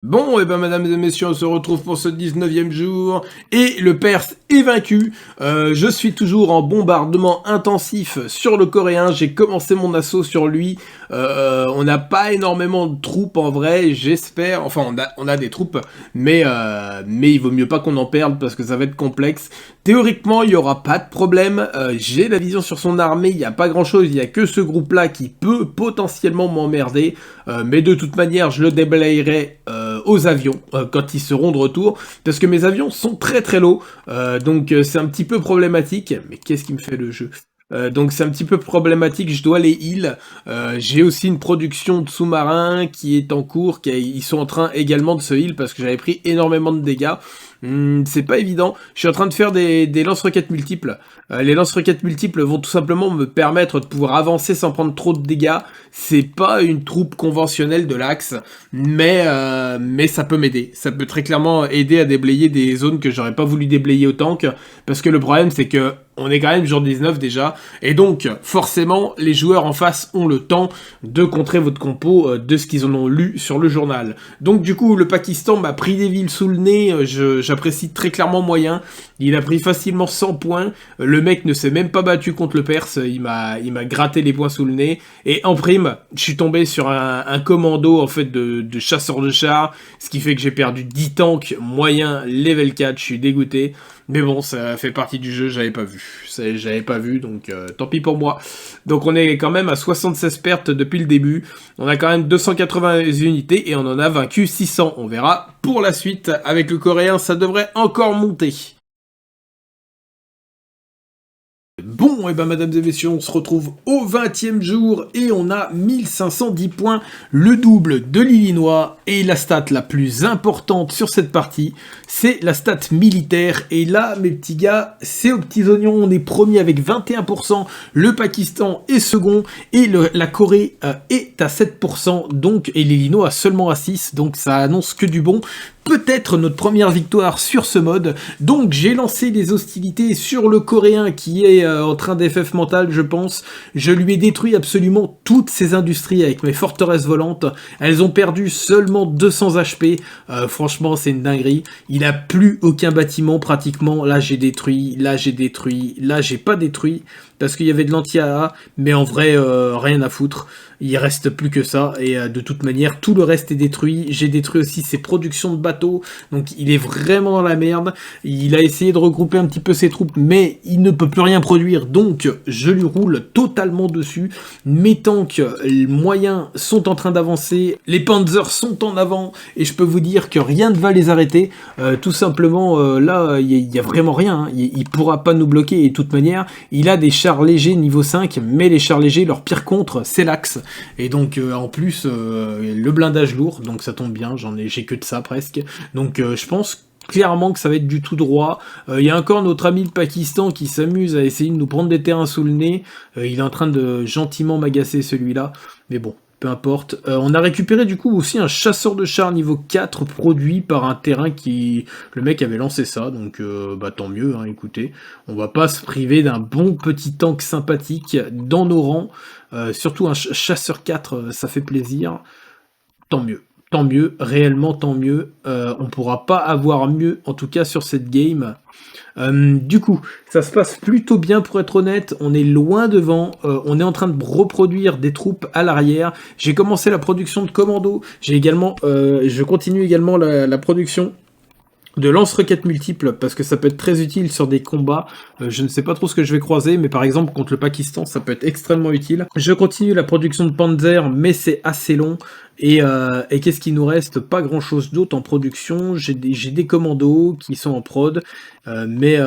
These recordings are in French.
Bon, et ben mesdames et messieurs, on se retrouve pour ce 19e jour, et le Perse est vaincu. Je suis toujours en bombardement intensif sur le coréen, j'ai commencé mon assaut sur lui. On n'a pas énormément de troupes en vrai, j'espère, enfin on a des troupes, mais il vaut mieux pas qu'on en perde parce que ça va être complexe. Théoriquement, il n'y aura pas de problème, j'ai la vision sur son armée, il n'y a pas grand chose, il n'y a que ce groupe-là qui peut potentiellement m'emmerder, mais de toute manière, je le déblayerai aux avions quand ils seront de retour, parce que mes avions sont très très low, donc c'est un petit peu problématique, mais qu'est-ce qui me fait le jeu? Donc c'est un petit peu problématique, je dois les heal. J'ai aussi une production de sous-marins qui est en cours, ils sont en train également de se heal parce que j'avais pris énormément de dégâts. C'est pas évident. Je suis en train de faire des lance-roquettes multiples. Les lance-roquettes multiples vont tout simplement me permettre de pouvoir avancer sans prendre trop de dégâts. C'est pas une troupe conventionnelle de l'Axe, mais ça peut m'aider. Ça peut très clairement aider à déblayer des zones que j'aurais pas voulu déblayer au tank, parce que le problème c'est que on est quand même jour 19 déjà, et donc forcément les joueurs en face ont le temps de contrer votre compo de ce qu'ils en ont lu sur le journal. Donc du coup le Pakistan m'a pris des villes sous le nez, j'apprécie très clairement moyen, il a pris facilement 100 points, le mec ne s'est même pas battu contre le Perse, il m'a gratté les points sous le nez, et en prime, je suis tombé sur un commando en fait de chasseurs de chars, ce qui fait que j'ai perdu 10 tanks moyens level 4, je suis dégoûté. Mais bon, ça fait partie du jeu, j'avais pas vu, donc tant pis pour moi. Donc on est quand même à 76 pertes depuis le début, on a quand même 280 unités et on en a vaincu 600. On verra pour la suite, avec le coréen ça devrait encore monter. Bon, et ben mesdames et messieurs, on se retrouve au 20e jour et on a 1510 points, le double de l'Illinois, et la stat la plus importante sur cette partie, c'est la stat militaire, et là, mes petits gars, c'est aux petits oignons, on est premier avec 21%, le Pakistan est second, et la Corée est à 7%, donc, et l'Illinois seulement à 6%, donc ça annonce que du bon. Peut-être notre première victoire sur ce mode, donc j'ai lancé des hostilités sur le coréen qui est en train d'FF mental je pense, je lui ai détruit absolument toutes ses industries avec mes forteresses volantes, elles ont perdu seulement 200 HP, franchement c'est une dinguerie, il a plus aucun bâtiment pratiquement, là j'ai détruit, là j'ai pas détruit, parce qu'il y avait de l'anti-AA, mais en vrai rien à foutre. Il reste plus que ça, et de toute manière, tout le reste est détruit. J'ai détruit aussi ses productions de bateaux, donc il est vraiment dans la merde. Il a essayé de regrouper un petit peu ses troupes, mais il ne peut plus rien produire, donc je lui roule totalement dessus. Mes tanks moyens sont en train d'avancer, les Panzers sont en avant, et je peux vous dire que rien ne va les arrêter. Tout simplement, là, il y a vraiment rien. Hein. Il pourra pas nous bloquer, et de toute manière, il a des chars légers niveau 5, mais les chars légers, leur pire contre, c'est l'Axe. Et donc en plus le blindage lourd, donc ça tombe bien, j'ai que de ça presque. Donc je pense clairement que ça va être du tout droit. Il y a encore notre ami le Pakistan qui s'amuse à essayer de nous prendre des terrains sous le nez. Il est en train de gentiment m'agacer celui-là, mais bon. Peu importe. On a récupéré du coup aussi un chasseur de chars niveau 4 produit par un terrain qui... Le mec avait lancé ça, donc bah tant mieux, hein, écoutez. On va pas se priver d'un bon petit tank sympathique dans nos rangs. Surtout un chasseur 4, ça fait plaisir. Tant mieux, réellement tant mieux. On pourra pas avoir mieux, en tout cas sur cette game. Du coup, ça se passe plutôt bien pour être honnête, on est loin devant, on est en train de reproduire des troupes à l'arrière, j'ai commencé la production de commandos, je continue également la production de lance-roquettes multiples, parce que ça peut être très utile sur des combats, je ne sais pas trop ce que je vais croiser, mais par exemple contre le Pakistan, ça peut être extrêmement utile. Je continue la production de Panzer, mais c'est assez long, et qu'est-ce qui nous reste? Pas grand-chose d'autre en production, j'ai des commandos qui sont en prod, mais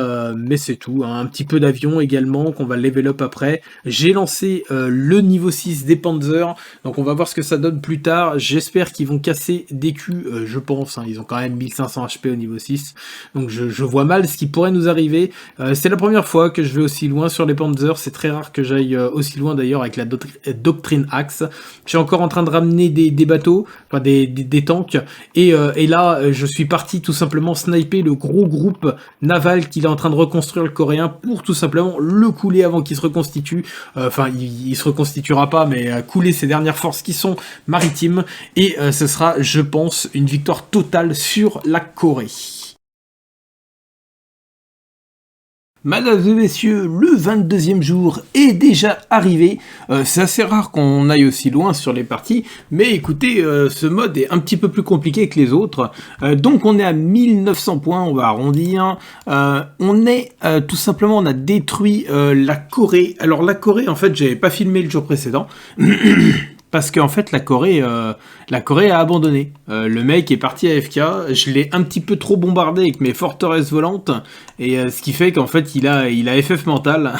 c'est tout, hein. Un petit peu d'avion également, qu'on va level up après. J'ai lancé le niveau 6 des Panzers, donc on va voir ce que ça donne plus tard, j'espère qu'ils vont casser des culs, je pense, hein. Ils ont quand même 1500 HP au niveau 6. Donc je vois mal ce qui pourrait nous arriver. C'est la première fois que je vais aussi loin sur les Panzers. C'est très rare que j'aille aussi loin d'ailleurs avec la Doctrine Axe. Je suis encore en train de ramener des bateaux, enfin des tanks. Et là, je suis parti tout simplement sniper le gros groupe naval qu'il est en train de reconstruire, le coréen, pour tout simplement le couler avant qu'il se reconstitue. Enfin, il se reconstituera pas, mais couler ses dernières forces qui sont maritimes. Et ce sera, je pense, une victoire totale sur la Corée. Mesdames et messieurs, le 22e jour est déjà arrivé. C'est assez rare qu'on aille aussi loin sur les parties, mais écoutez, ce mode est un petit peu plus compliqué que les autres. Donc on est à 1900 points, on va arrondir. On est tout simplement, on a détruit la Corée. Alors la Corée, en fait, j'avais pas filmé le jour précédent. Parce qu'en fait, la Corée a abandonné. Le mec est parti à AFK. Je l'ai un petit peu trop bombardé avec mes forteresses volantes. Et ce qui fait qu'en fait, il a FF mental.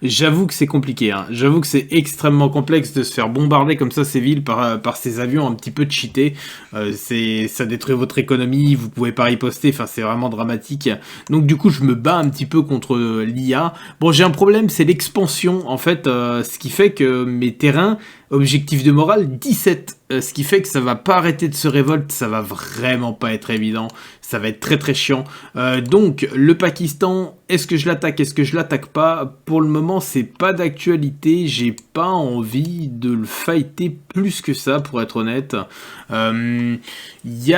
J'avoue que c'est compliqué. Hein. J'avoue que c'est extrêmement complexe de se faire bombarder comme ça ces villes par ces avions un petit peu cheatés. Ça détruit votre économie. Vous pouvez pas riposter. Enfin, c'est vraiment dramatique. Donc du coup, je me bats un petit peu contre l'IA. Bon, j'ai un problème, c'est l'expansion. En fait, ce qui fait que mes terrains... Objectif de morale, 17. Ce qui fait que ça va pas arrêter de se révolte, ça va vraiment pas être évident. Ça va être très très chiant. Donc, le Pakistan, est-ce que je l'attaque, est-ce que je l'attaque pas? Pour le moment, c'est pas d'actualité. J'ai pas envie de le fighter plus que ça, pour être honnête. Il y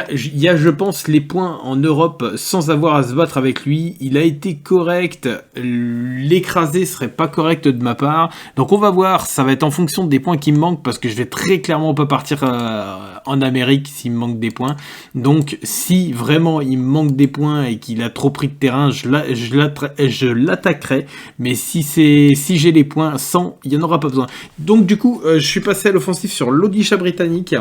a, je pense, les points en Europe sans avoir à se battre avec lui. Il a été correct. L'écraser serait pas correct de ma part. Donc, on va voir. Ça va être en fonction des points qui me manquent parce que je vais très clairement pas partir en Amérique s'il me manque des points. Donc, si vraiment il me manque des points et qu'il a trop pris de terrain, je l'attaquerai. Mais si j'ai les points, sans, il n'y en aura pas besoin. Donc, du coup, je suis passé à l'offensive sur l'Odisha britannique.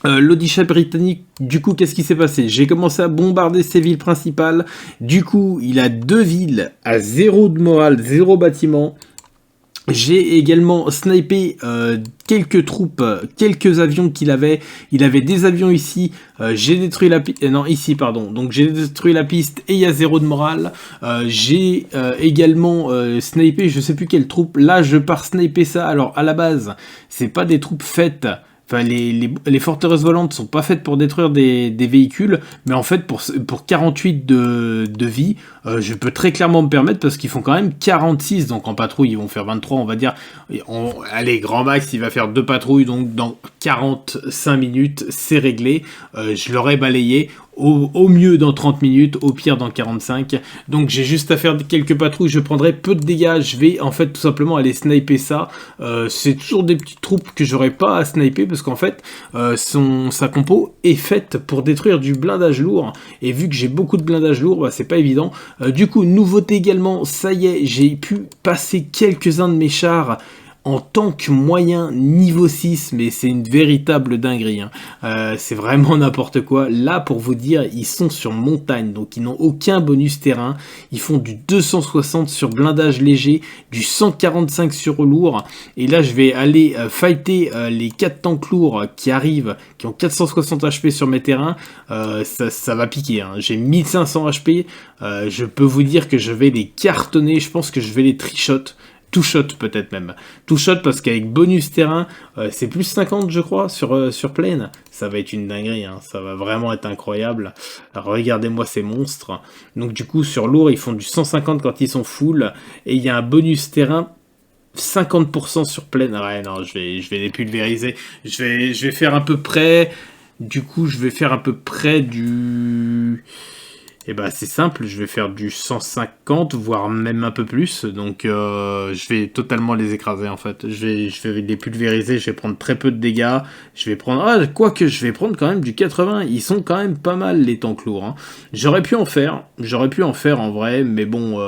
L'Odisha britannique, du coup, qu'est-ce qui s'est passé? J'ai commencé à bombarder ses villes principales. Du coup, il a 2 villes à 0 de morale, 0 bâtiment. J'ai également snipé quelques troupes, quelques avions qu'il avait. Il avait des avions ici. J'ai détruit la piste. Non, ici, pardon. Donc j'ai détruit la piste et il y a 0 de morale. J'ai également snipé, je sais plus quelle troupe. Là, je pars sniper ça. Alors à la base, c'est pas des troupes faites. Enfin, les forteresses volantes sont pas faites pour détruire des véhicules, mais en fait pour 48 de vie, je peux très clairement me permettre parce qu'ils font quand même 46, donc en patrouille ils vont faire 23, on va dire. Allez, grand max, il va faire 2 patrouilles, donc dans 45 minutes, c'est réglé. Je l'aurais balayé. Au mieux dans 30 minutes, au pire dans 45. Donc j'ai juste à faire quelques patrouilles, je prendrai peu de dégâts, je vais en fait tout simplement aller sniper ça. C'est toujours des petites troupes que j'aurais pas à sniper parce qu'en fait sa compo est faite pour détruire du blindage lourd. Et vu que j'ai beaucoup de blindage lourd, bah, c'est pas évident. Du coup, nouveauté également, ça y est, j'ai pu passer quelques-uns de mes chars en tank moyen niveau 6, mais c'est une véritable dinguerie. Hein. C'est vraiment n'importe quoi. Là, pour vous dire, ils sont sur montagne, donc ils n'ont aucun bonus terrain. Ils font du 260 sur blindage léger, du 145 sur lourd. Et là, je vais aller fighter les 4 tanks lourds qui arrivent, qui ont 460 HP sur mes terrains. Ça va piquer. Hein. J'ai 1500 HP. Je peux vous dire que je vais les cartonner. Je pense que je vais les trichot. Two shot peut-être même. Two shot parce qu'avec bonus terrain, c'est plus 50 je crois sur plane. Ça va être une dinguerie, hein. Ça va vraiment être incroyable. Alors, regardez-moi ces monstres. Donc du coup sur lourd ils font du 150 quand ils sont full. Et il y a un bonus terrain 50% sur plane. Ouais non, je vais les pulvériser. Je vais faire à peu près... Du coup je vais faire à peu près du... Et bah c'est simple, je vais faire du 150, voire même un peu plus, donc je vais totalement les écraser en fait. Je vais les pulvériser, je vais prendre très peu de dégâts, je vais prendre... Ah, quoique je vais prendre quand même du 80, ils sont quand même pas mal les tanks lourds. Hein. J'aurais pu en faire en vrai, mais bon,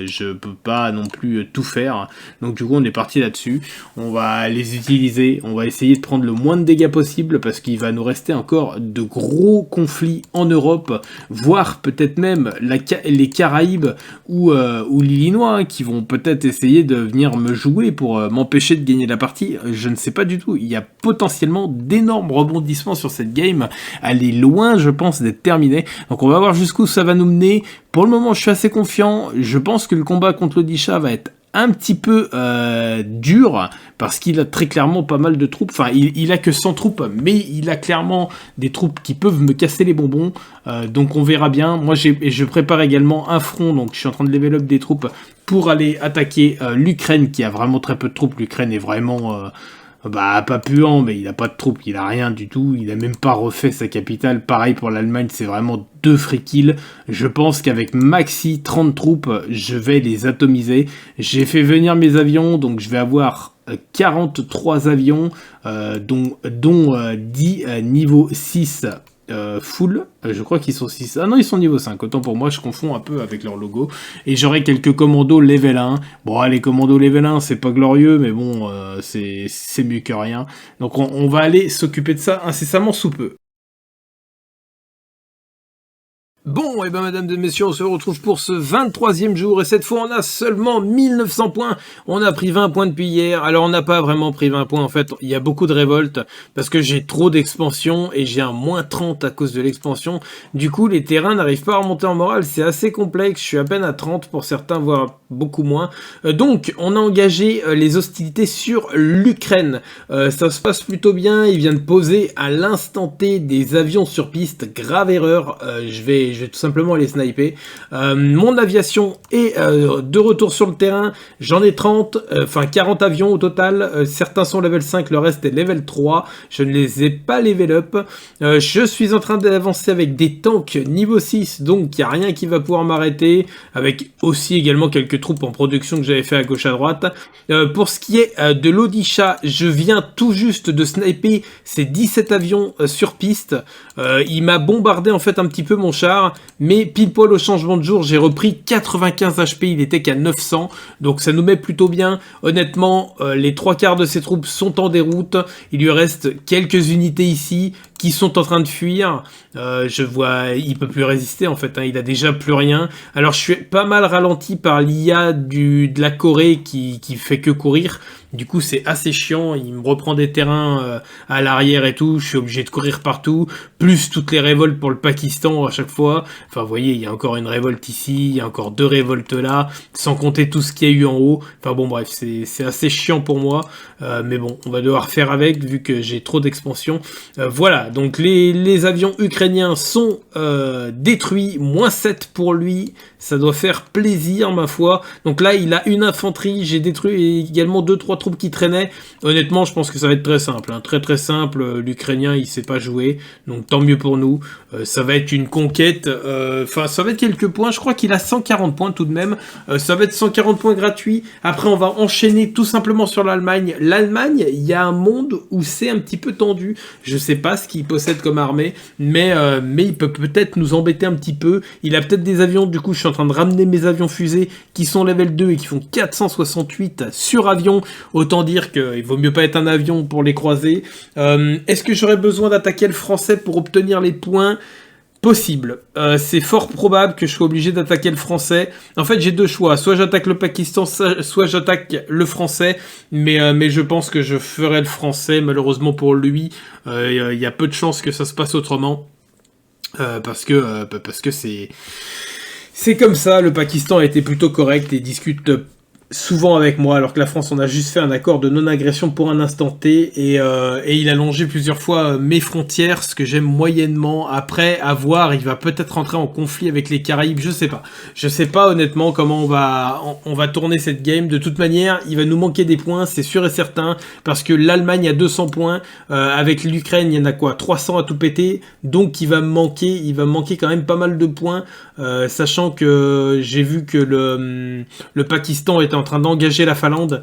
je peux pas non plus tout faire. Donc du coup on est parti là-dessus, on va les utiliser, on va essayer de prendre le moins de dégâts possible, parce qu'il va nous rester encore de gros conflits en Europe, voire peut-être peut-être même les Caraïbes ou l'Illinois, hein, qui vont peut-être essayer de venir me jouer pour m'empêcher de gagner la partie. Je ne sais pas du tout. Il y a potentiellement d'énormes rebondissements sur cette game. Elle est loin, je pense, d'être terminée. Donc on va voir jusqu'où ça va nous mener. Pour le moment, je suis assez confiant. Je pense que le combat contre l'Odisha va être un petit peu dur, parce qu'il a très clairement pas mal de troupes. Enfin, il a que 100 troupes, mais il a clairement des troupes qui peuvent me casser les bonbons. Donc on verra bien. Moi, je prépare également un front, donc je suis en train de level up des troupes pour aller attaquer l'Ukraine, qui a vraiment très peu de troupes. L'Ukraine est vraiment... pas puant, mais il a pas de troupes, il a rien du tout, il a même pas refait sa capitale. Pareil pour l'Allemagne, c'est vraiment 2 free kills. Je pense qu'avec maxi 30 troupes, je vais les atomiser. J'ai fait venir mes avions, donc je vais avoir 43 avions, dont 10 niveau 6 full. Je crois qu'ils sont 6. Ah non, ils sont niveau 5. Autant pour moi, je confonds un peu avec leur logo. Et j'aurai quelques commandos level 1. Bon, les commandos level 1, c'est pas glorieux, mais bon, c'est mieux que rien. Donc on va aller s'occuper de ça incessamment sous peu. Bon, et ben mesdames et messieurs, on se retrouve pour ce 23e jour, et cette fois on a seulement 1900 points, on a pris 20 points depuis hier. Alors on n'a pas vraiment pris 20 points, en fait, il y a beaucoup de révoltes, parce que j'ai trop d'expansion, et j'ai un moins 30 à cause de l'expansion. Du coup, les terrains n'arrivent pas à remonter en morale, c'est assez complexe, je suis à peine à 30 pour certains, voire beaucoup moins. Donc, on a engagé les hostilités sur l'Ukraine. Ça se passe plutôt bien, il vient de poser à l'instant T des avions sur piste, grave erreur, je vais tout simplement les sniper. Mon aviation est de retour sur le terrain, j'en ai 30, enfin 40 avions au total, certains sont level 5, le reste est level 3, je ne les ai pas level up. Je suis en train d'avancer avec des tanks niveau 6, donc il n'y a rien qui va pouvoir m'arrêter, avec aussi également quelques troupes en production que j'avais fait à gauche à droite. Pour ce qui est de l'Odisha, je viens tout juste de sniper ces 17 avions sur piste. Il m'a bombardé en fait un petit peu mon char, mais pile poil au changement de jour, j'ai repris 95 HP, il était qu'à 900, donc ça nous met plutôt bien. Honnêtement, les 3/4 de ces troupes sont en déroute, il lui reste quelques unités ici qui sont en train de fuir. Je vois, il peut plus résister en fait, hein, il a déjà plus rien. Alors je suis pas mal ralenti par l'IA de la Corée qui fait que courir. Du coup c'est assez chiant, il me reprend des terrains à l'arrière et tout, je suis obligé de courir partout, plus toutes les révoltes pour le Pakistan à chaque fois. Enfin vous voyez, il y a encore une révolte ici, il y a encore 2 révoltes là, sans compter tout ce qu'il y a eu en haut. Enfin bon bref, c'est assez chiant pour moi, mais bon, on va devoir faire avec vu que j'ai trop d'expansion. Voilà, donc les avions ukrainiens sont détruits, moins 7 pour lui, ça doit faire plaisir ma foi. Donc là il a une infanterie, j'ai détruit également 2-3 troupes qui traînaient. Honnêtement je pense que ça va être très simple, hein. Très très simple, l'Ukrainien il sait pas jouer, donc tant mieux pour nous. Ça va être une conquête, enfin ça va être quelques points, je crois qu'il a 140 points tout de même, ça va être 140 points gratuits. Après on va enchaîner tout simplement sur l'Allemagne. L'Allemagne, il y a un monde où c'est un petit peu tendu, je sais pas ce qu'il possède comme armée, mais il peut peut-être nous embêter un petit peu. Il a peut-être des avions, du coup je suis en train de ramener mes avions fusées qui sont level 2 et qui font 468 sur avion. Autant dire qu'il vaut mieux pas être un avion pour les croiser. Est-ce que j'aurais besoin d'attaquer le français pour obtenir les points ? Possible. C'est fort probable que je sois obligé d'attaquer le français. En fait, j'ai 2 choix. Soit j'attaque le Pakistan, soit j'attaque le français. Mais je pense que je ferai le français. Malheureusement pour lui, il y a peu de chances que ça se passe autrement. Parce que c'est comme ça. Le Pakistan a été plutôt correct et discute souvent avec moi, alors que la France, on a juste fait un accord de non-agression pour un instant T, et il a longé plusieurs fois mes frontières, ce que j'aime moyennement. Après, à voir, il va peut-être rentrer en conflit avec les Caraïbes, je sais pas honnêtement comment on va tourner cette game. De toute manière, il va nous manquer des points, c'est sûr et certain, parce que l'Allemagne a 200 points, avec l'Ukraine, il y en a quoi, 300 à tout péter, donc il va me manquer quand même pas mal de points, sachant que j'ai vu que le Pakistan est est en train d'engager la Finlande,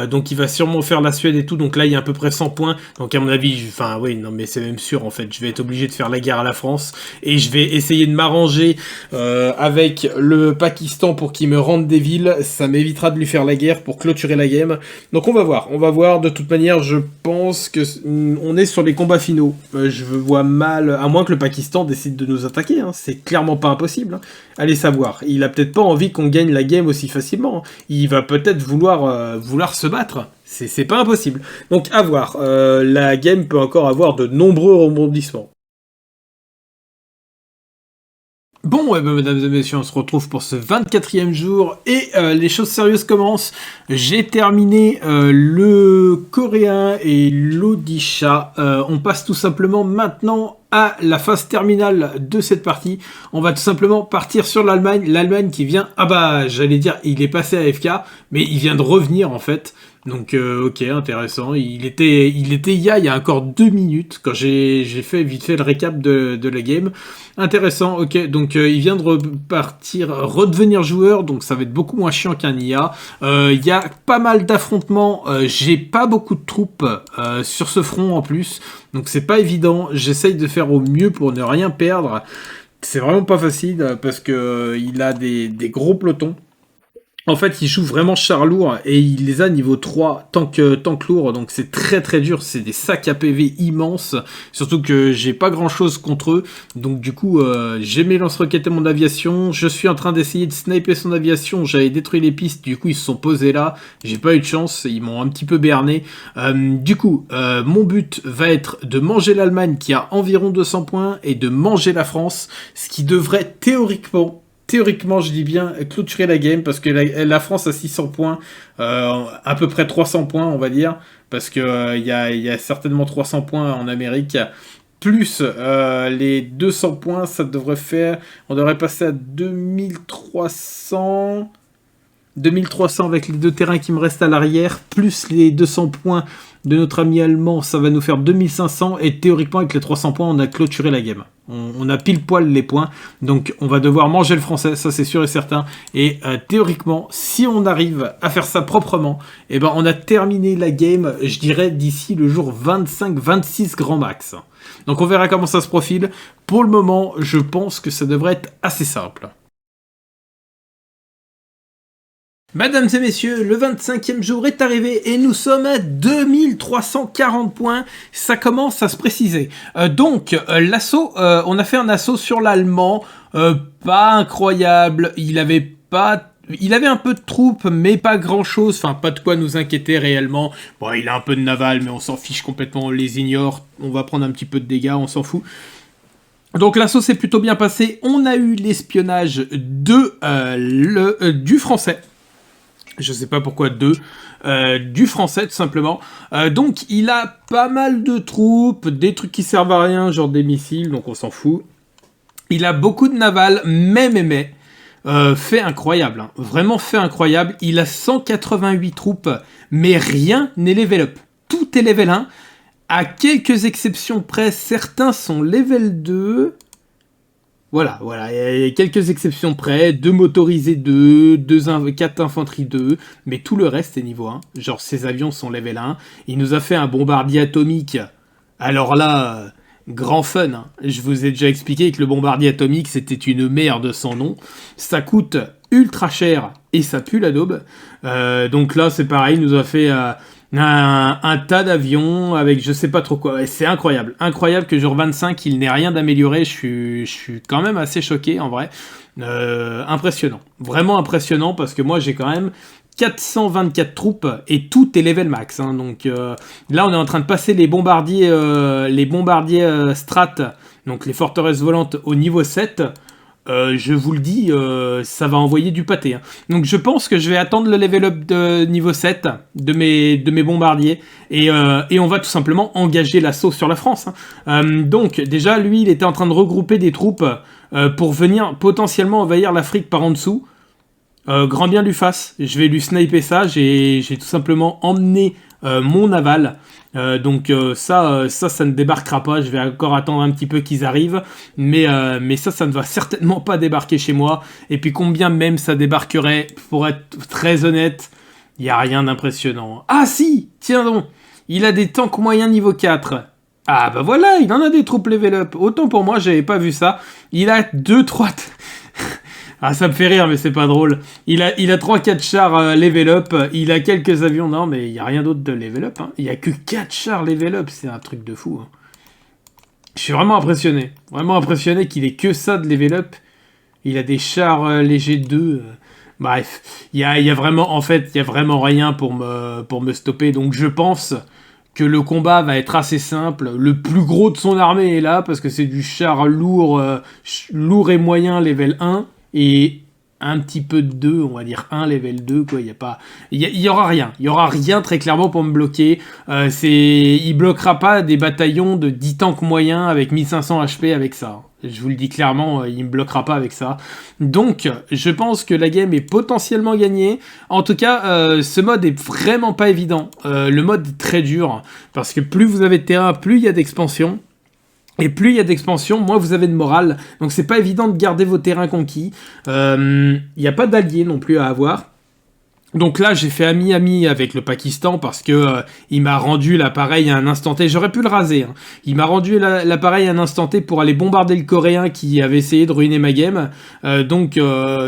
donc il va sûrement faire la Suède et tout, donc là il y a à peu près 100 points, donc à mon avis, enfin oui, non mais c'est même sûr en fait, je vais être obligé de faire la guerre à la France, et je vais essayer de m'arranger avec le Pakistan pour qu'il me rende des villes, ça m'évitera de lui faire la guerre pour clôturer la game, donc on va voir, de toute manière je pense que on est sur les combats finaux, je vois mal, à moins que le Pakistan décide de nous attaquer, hein, c'est clairement pas impossible, hein. Allez savoir, il a peut-être pas envie qu'on gagne la game aussi facilement, hein. Il va peut-être vouloir se battre, c'est pas impossible. Donc à voir, la game peut encore avoir de nombreux rebondissements. Bon, ouais, bah, mesdames et messieurs, on se retrouve pour ce 24e jour, et les choses sérieuses commencent. J'ai terminé le coréen et l'odisha. On passe tout simplement maintenant à la phase terminale de cette partie. On va tout simplement partir sur l'Allemagne. L'Allemagne qui vient... Ah bah, j'allais dire, il est passé à AFK, mais il vient de revenir en fait. Donc ok, intéressant. Il était il y a encore 2 minutes quand j'ai fait vite fait le récap de la game. Intéressant, ok. Donc il vient de redevenir joueur, donc ça va être beaucoup moins chiant qu'un IA. Il y a pas mal d'affrontements. J'ai pas beaucoup de troupes sur ce front en plus, donc c'est pas évident. J'essaye de faire au mieux pour ne rien perdre. C'est vraiment pas facile parce que il a des gros pelotons. En fait, il joue vraiment char lourd et il les a niveau 3, tank lourd, donc c'est très très dur, c'est des sacs à PV immenses, surtout que j'ai pas grand chose contre eux, donc du coup j'ai mes lance-roquettes et mon aviation, je suis en train d'essayer de sniper son aviation, j'avais détruit les pistes, du coup ils se sont posés là, j'ai pas eu de chance, ils m'ont un petit peu berné, du coup mon but va être de manger l'Allemagne qui a environ 200 points et de manger la France, ce qui devrait théoriquement, je dis bien, clôturer la game, parce que la France a 600 points, à peu près 300 points, on va dire, parce que il y a certainement 300 points en Amérique, plus les 200 points, ça devrait faire... On devrait passer à 2300 avec les 2 terrains qui me restent à l'arrière, plus les 200 points de notre ami allemand, ça va nous faire 2500, et théoriquement avec les 300 points, on a clôturé la game. On a pile poil les points, donc on va devoir manger le français, ça c'est sûr et certain, et théoriquement, si on arrive à faire ça proprement, eh ben on a terminé la game, je dirais, d'ici le jour 25-26 grand max. Donc on verra comment ça se profile. Pour le moment, je pense que ça devrait être assez simple. Mesdames et messieurs, le 25e jour est arrivé et nous sommes à 2340 points. Ça commence à se préciser. L'assaut, on a fait un assaut sur l'Allemand. Pas incroyable. Il avait un peu de troupes, mais pas grand-chose. Enfin, pas de quoi nous inquiéter réellement. Bon, il a un peu de naval, mais on s'en fiche complètement. On les ignore. On va prendre un petit peu de dégâts, on s'en fout. Donc l'assaut s'est plutôt bien passé. On a eu l'espionnage du français. Je sais pas pourquoi du français tout simplement. Donc il a pas mal de troupes, des trucs qui servent à rien, genre des missiles, donc on s'en fout. Il a beaucoup de naval, mais fait incroyable, hein. Vraiment fait incroyable. Il a 188 troupes, mais rien n'est level up. Tout est level 1. À quelques exceptions près, certains sont level 2. Voilà, il y a quelques exceptions près, 2 motorisés 2, 4 infanterie 2, mais tout le reste est niveau 1. Genre, ces avions sont level 1. Il nous a fait un bombardier atomique. Alors là, grand fun, hein. Je vous ai déjà expliqué que le bombardier atomique, c'était une merde sans nom. Ça coûte ultra cher et ça pue la daube. Donc là, c'est pareil, il nous a fait... un tas d'avions avec je sais pas trop quoi. Et c'est incroyable. Incroyable que jour 25, il n'ait rien d'amélioré. Je suis quand même assez choqué en vrai. Impressionnant. Vraiment impressionnant parce que moi j'ai quand même 424 troupes et tout est level max. Hein. Donc là on est en train de passer les bombardiers strat, donc les forteresses volantes au niveau 7. Je vous le dis, ça va envoyer du pâté. Hein. Donc je pense que je vais attendre le level up de niveau 7 de mes bombardiers et on va tout simplement engager l'assaut sur la France. Hein. Donc déjà, lui, il était en train de regrouper des troupes pour venir potentiellement envahir l'Afrique par en dessous. Grand bien lui fasse, je vais lui sniper ça, j'ai tout simplement emmené mon aval. Donc ça ne débarquera pas. Je vais encore attendre un petit peu qu'ils arrivent. Mais ça ne va certainement pas débarquer chez moi. Et puis combien même ça débarquerait, pour être très honnête, il n'y a rien d'impressionnant. Ah si, tiens donc, il a des tanks moyens niveau 4. Ah bah voilà, il en a des troupes level up. Autant pour moi, j'avais pas vu ça. Il a 2-3... Ah, ça me fait rire, mais c'est pas drôle. Il a 3-4 chars level up, il a quelques avions, non, mais il y a rien d'autre de level up. Hein. Il y a que 4 chars level up, c'est un truc de fou. Hein. Je suis vraiment impressionné qu'il ait que ça de level up. Il a des chars légers 2. Bref, il y a vraiment, en fait, il y a vraiment rien pour me stopper. Donc je pense que le combat va être assez simple. Le plus gros de son armée est là, parce que c'est du char lourd et moyen level 1. Et un petit peu de 2, on va dire 1 level 2, quoi. Il y aura rien. Il y aura rien très clairement pour me bloquer. Il bloquera pas des bataillons de 10 tanks moyens avec 1500 HP avec ça. Je vous le dis clairement, il me bloquera pas avec ça. Donc, je pense que la game est potentiellement gagnée. En tout cas, ce mode est vraiment pas évident. Le mode est très dur, parce que plus vous avez de terrain, plus il y a d'expansion. Et plus il y a d'expansion, moins vous avez de morale. Donc c'est pas évident de garder vos terrains conquis. Il n'y a pas d'alliés non plus à avoir. Donc là, j'ai fait ami-ami avec le Pakistan parce que il m'a rendu l'appareil à un instant T. J'aurais pu le raser. Hein. Il m'a rendu l'appareil à un instant T pour aller bombarder le Coréen qui avait essayé de ruiner ma game. Donc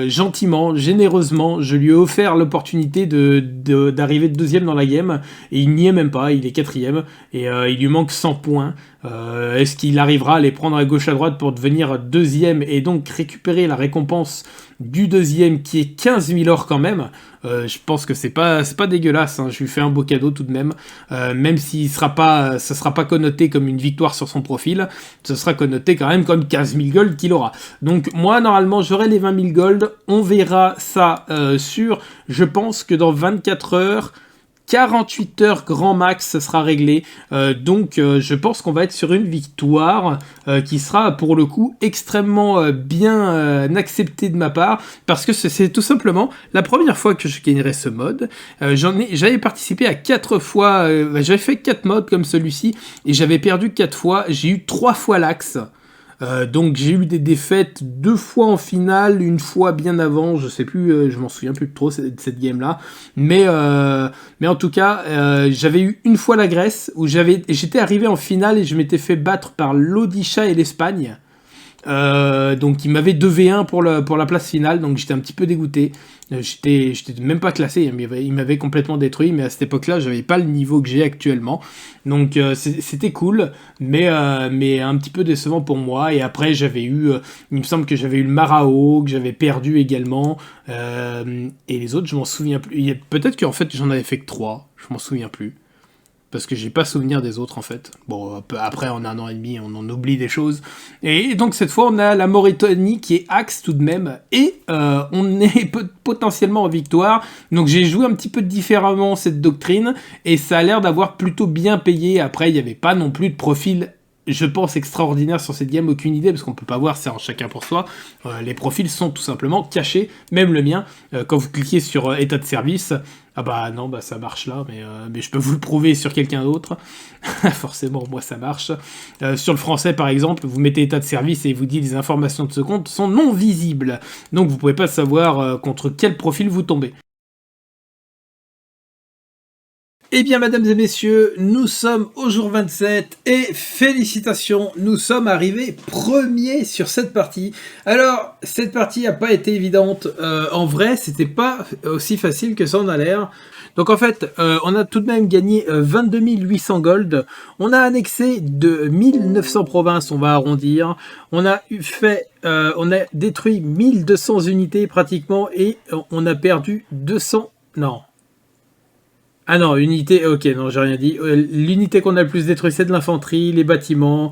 gentiment, généreusement, je lui ai offert l'opportunité d'arriver deuxième dans la game. Et il n'y est même pas, il est quatrième. Et il lui manque 100 points. Est-ce qu'il arrivera à les prendre à gauche à droite pour devenir deuxième et donc récupérer la récompense du deuxième qui est 15 000 or quand même? Je pense que c'est pas dégueulasse, hein. Je lui fais un beau cadeau tout de même, même si ça sera pas connoté comme une victoire sur son profil, ce sera connoté quand même comme 15 000 gold qu'il aura. Donc moi normalement j'aurai les 20 000 gold, on verra ça je pense que dans 24 heures, 48 heures grand max, ça sera réglé. Donc je pense qu'on va être sur une victoire qui sera pour le coup extrêmement bien acceptée de ma part, parce que c'est tout simplement la première fois que je gagnerai ce mode. J'avais participé à 4 fois, j'avais fait 4 modes comme celui-ci, et j'avais perdu 4 fois, j'ai eu 3 fois l'axe. Donc j'ai eu des défaites 2 fois en finale, une fois bien avant, je sais plus, je m'en souviens plus trop de cette game là, mais en tout cas j'avais eu une fois la Grèce où j'étais arrivé en finale et je m'étais fait battre par l'Odisha et l'Espagne. Donc il m'avait 2v1 pour la place finale, donc j'étais un petit peu dégoûté. J'étais même pas classé, il m'avait complètement détruit, mais à cette époque-là, j'avais pas le niveau que j'ai actuellement. Donc c'était cool, mais un petit peu décevant pour moi. Et après, il me semble que j'avais eu le Marao, que j'avais perdu également. Et les autres, je m'en souviens plus. Peut-être qu'en fait, j'en avais fait que 3, je m'en souviens plus. Parce que j'ai pas souvenir des autres en fait. Bon, après en 1 an et demi, on en oublie des choses. Et donc cette fois, on a la Mauritanie qui est axe tout de même. Et on est potentiellement en victoire. Donc j'ai joué un petit peu différemment cette doctrine. Et ça a l'air d'avoir plutôt bien payé. Après, il n'y avait pas non plus de profil, je pense, extraordinaire sur cette game, aucune idée, parce qu'on peut pas voir, c'est en chacun pour soi. Les profils sont tout simplement cachés, même le mien. Quand vous cliquez sur état de service, ah bah non, bah ça marche là, mais je peux vous le prouver sur quelqu'un d'autre. Forcément, moi ça marche. Sur le français, par exemple, vous mettez état de service et il vous dit les informations de ce compte sont non visibles. Donc vous pouvez pas savoir contre quel profil vous tombez. Eh bien, mesdames et messieurs, nous sommes au jour 27 et félicitations, nous sommes arrivés premiers sur cette partie. Alors, cette partie n'a pas été évidente. En vrai, c'était pas aussi facile que ça en a l'air. Donc en fait, on a tout de même gagné 22 800 gold. On a annexé de 1900 provinces, on va arrondir. On a détruit 1200 unités pratiquement et on a perdu 200... Non. Ah non, unité, ok, non, j'ai rien dit. L'unité qu'on a le plus détruite, c'est de l'infanterie, les bâtiments,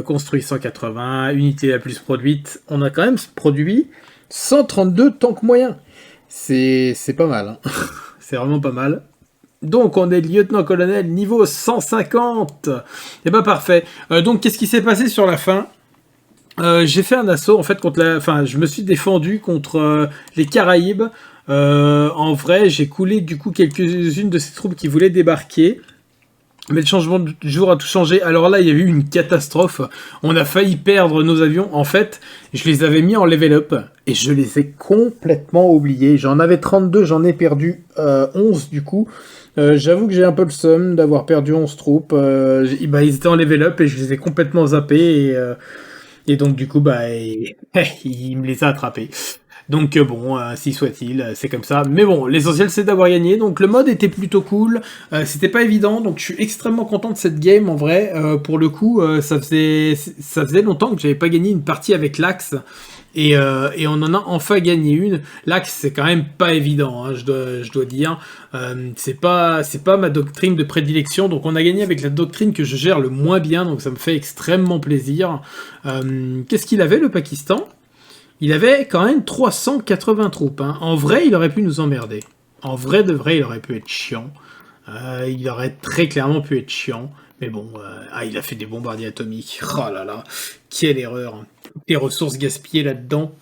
construit 180, unité la plus produite. On a quand même produit 132 tanks moyens. C'est pas mal, hein. C'est vraiment pas mal. Donc, on est lieutenant-colonel niveau 150. Et bah parfait. Donc, qu'est-ce qui s'est passé sur la fin ? J'ai fait un assaut, en fait, je me suis défendu contre les Caraïbes. En vrai, j'ai coulé du coup quelques-unes de ces troupes qui voulaient débarquer. Mais le changement de jour a tout changé. Alors là, il y a eu une catastrophe. On a failli perdre nos avions. En fait, je les avais mis en level up et je les ai complètement oubliés. J'en avais 32, j'en ai perdu 11 du coup. J'avoue que j'ai un peu le seum d'avoir perdu 11 troupes. Ils étaient en level up et je les ai complètement zappés. Et donc du coup, il me les a attrapés. Donc bon, si soit-il, c'est comme ça. Mais bon, l'essentiel c'est d'avoir gagné. Donc le mode était plutôt cool. C'était pas évident, donc je suis extrêmement content de cette game en vrai. Pour le coup, ça faisait longtemps que j'avais pas gagné une partie avec l'Axe. Et on en a enfin gagné une. L'Axe c'est quand même pas évident, hein, je dois dire. C'est pas ma doctrine de prédilection. Donc on a gagné avec la doctrine que je gère le moins bien. Donc ça me fait extrêmement plaisir. Qu'est-ce qu'il avait le Pakistan ? Il avait quand même 380 troupes. Hein. En vrai, il aurait pu nous emmerder. En vrai de vrai, il aurait pu être chiant. Il aurait très clairement pu être chiant. Mais bon, il a fait des bombardiers atomiques. Oh là là, quelle erreur. Les ressources gaspillées là-dedans.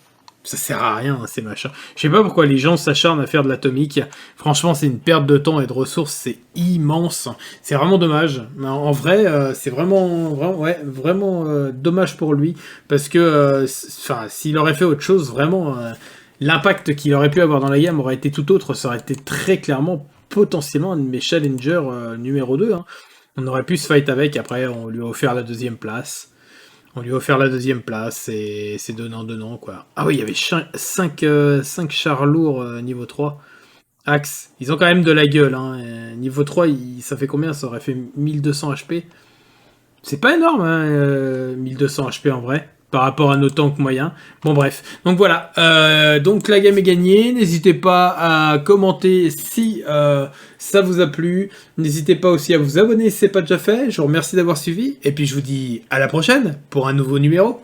Ça sert à rien, ces machins. Je sais pas pourquoi les gens s'acharnent à faire de l'atomique. Franchement, c'est une perte de temps et de ressources, c'est immense. C'est vraiment dommage. En vrai, c'est vraiment dommage pour lui. Parce que, s'il aurait fait autre chose, vraiment, l'impact qu'il aurait pu avoir dans la game aurait été tout autre. Ça aurait été très clairement, potentiellement, un de mes challengers numéro 2. Hein. On aurait pu se fight avec, après, on lui a offert la deuxième place. On lui a offert la deuxième place et c'est donnant, quoi. Ah oui, il y avait 5 chars lourds niveau 3. Axe, ils ont quand même de la gueule. Hein. Niveau 3, ça fait combien? Ça aurait fait 1200 HP. C'est pas énorme, hein, 1200 HP en vrai, par rapport à nos tanks moyens. Bon bref, donc voilà, donc la game est gagnée. N'hésitez pas à commenter si ça vous a plu. N'hésitez pas aussi à vous abonner si ce n'est pas déjà fait. Je vous remercie d'avoir suivi. Et puis je vous dis à la prochaine pour un nouveau numéro.